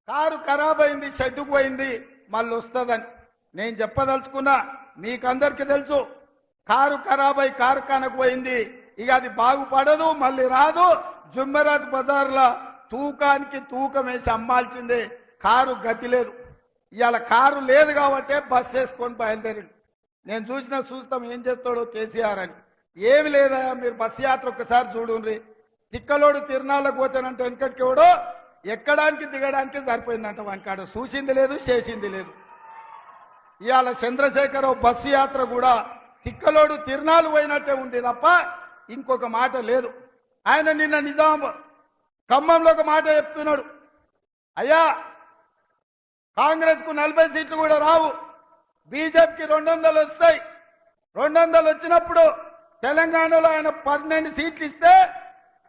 Car ఖరాబ్ అయింది, షెడ్డుకు పోయింది, మళ్ళీ వస్తుందని నేను చెప్పదలుచుకున్నా. మీకందరికీ తెలుసు, కారు ఖరాబ్ అయి కార్ఖానకు పోయింది, ఇక అది బాగుపడదు, మళ్ళీ రాదు. జుమ్మెరాత్ బజార్లో తూకానికి తూకం వేసి అమ్మాల్సిందే. కారు గతి లేదు. ఇవాళ కారు లేదు కాబట్టి బస్ వేసుకొని బయలుదేరి నేను చూస్తాం ఏం చేస్తాడో కేసీఆర్ అని. ఏమి లేదా, మీరు బస్ యాత్ర ఒక్కసారి చూడుండ్రి. తిక్కలోడు తిరునాళ్ళకు పోతానంటే వెనకటికి ఎవడో ఎక్కడానికి దిగడానికి సరిపోయిందంట. వానికాడ చూసింది లేదు, చేసింది లేదు. ఇవాళ చంద్రశేఖరరావు బస్సు యాత్ర కూడా తిక్కలోడు తిరునాళ్ళు పోయినట్టే ఉంది తప్ప ఇంకొక మాట లేదు. ఆయన నిన్న నిజాం ఖమ్మంలో ఒక మాట చెప్తున్నాడు, అయ్యా కాంగ్రెస్కు 40 సీట్లు కూడా రావు, బీజేపీకి 200 వస్తాయి. 200 వచ్చినప్పుడు తెలంగాణలో ఆయన 12 సీట్లు ఇస్తే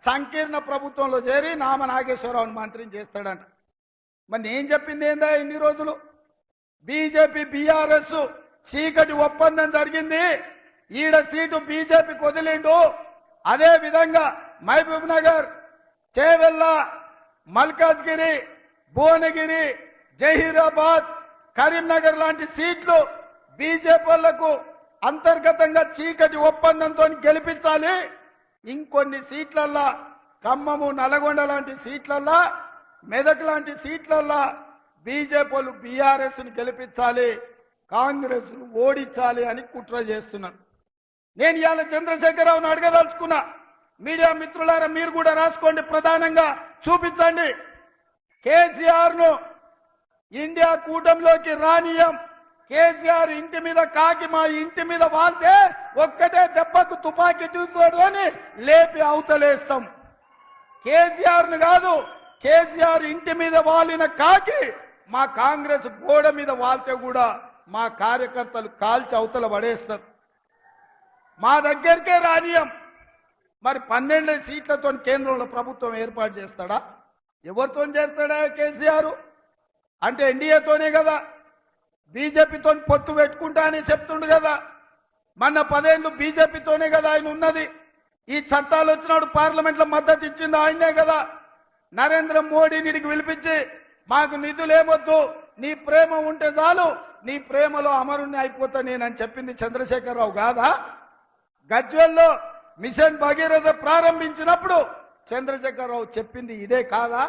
సంకీర్ణ ప్రభుత్వంలో చేరి నామ నాగేశ్వరరావుని మంత్రిని చేస్తాడంట. మరి నేను చెప్పింది ఏందా, ఇన్ని రోజులు బీజేపీ బీఆర్ఎస్ చీకటి ఒప్పందం జరిగింది, ఈడ సీటు బీజేపీకి వదిలిండు. అదే విధంగా మహబూబ్ నగర్, చేవెళ్ళ, మల్కాజ్గిరి, భువనగిరి, జహీరాబాద్, కరీంనగర్ లాంటి సీట్లు బీజేపీ వాళ్లకు అంతర్గతంగా చీకటి ఒప్పందంతో గెలిపించాలి. ఇంకొన్ని సీట్లల్లా ఖమ్మము, నల్గొండ లాంటి సీట్లల్లా, మెదక్ లాంటి సీట్లల్లా బీజేపీ వాళ్ళు బీఆర్ఎస్ ను గెలిపించాలి, కాంగ్రెస్ ను ఓడించాలి అని కుట్ర చేస్తున్నారు. నేను ఇవాళ చంద్రశేఖరరావును అడగదలుచుకున్నా, మీడియా మిత్రులారా మీరు కూడా రాసుకోండి, ప్రధానంగా చూపించండి. కేసీఆర్ ను ఇండియా కూటమిలోకి రానియం, కేసీఆర్ ఇంటి మీద కాకి మా ఇంటి మీద వాళ్తే ఒక్కటే దెబ్బకు తుపాకీ తోడుకొని లేపి అవతలేస్తాం. కేసీఆర్ ను కాదు, కేసీఆర్ ఇంటి మీద వాలిన కాకి మా కాంగ్రెస్ గోడ మీద వాళ్తే కూడా మా కార్యకర్తలు కాల్చి అవతల పడేస్తారు. మా దగ్గరికే రానియం. మరి 12 సీట్లతో కేంద్రంలో ప్రభుత్వం ఏర్పాటు చేస్తాడా? ఎవరితో చేస్తాడా కేసీఆర్? అంటే ఎన్డీఏతోనే కదా, బీజేపీతో పొత్తు పెట్టుకుంటా అని చెప్తుండు కదా. మొన్న 10 ఏళ్ళు బీజేపీతోనే కదా ఆయన ఉన్నది. ఈ చట్టాలు వచ్చినప్పుడు పార్లమెంట్లో మద్దతు ఇచ్చింది ఆయనే కదా. నరేంద్ర మోడీని పిలిపించి మాకు నిధులేమొద్దు, నీ ప్రేమ ఉంటే చాలు, నీ ప్రేమలో అమరుణ్ణి అయిపోతా నేనని చెప్పింది చంద్రశేఖరరావు కాదా? గజ్వేల్లో మిషన్ భగీరథ ప్రారంభించినప్పుడు చంద్రశేఖరరావు చెప్పింది ఇదే కాదా?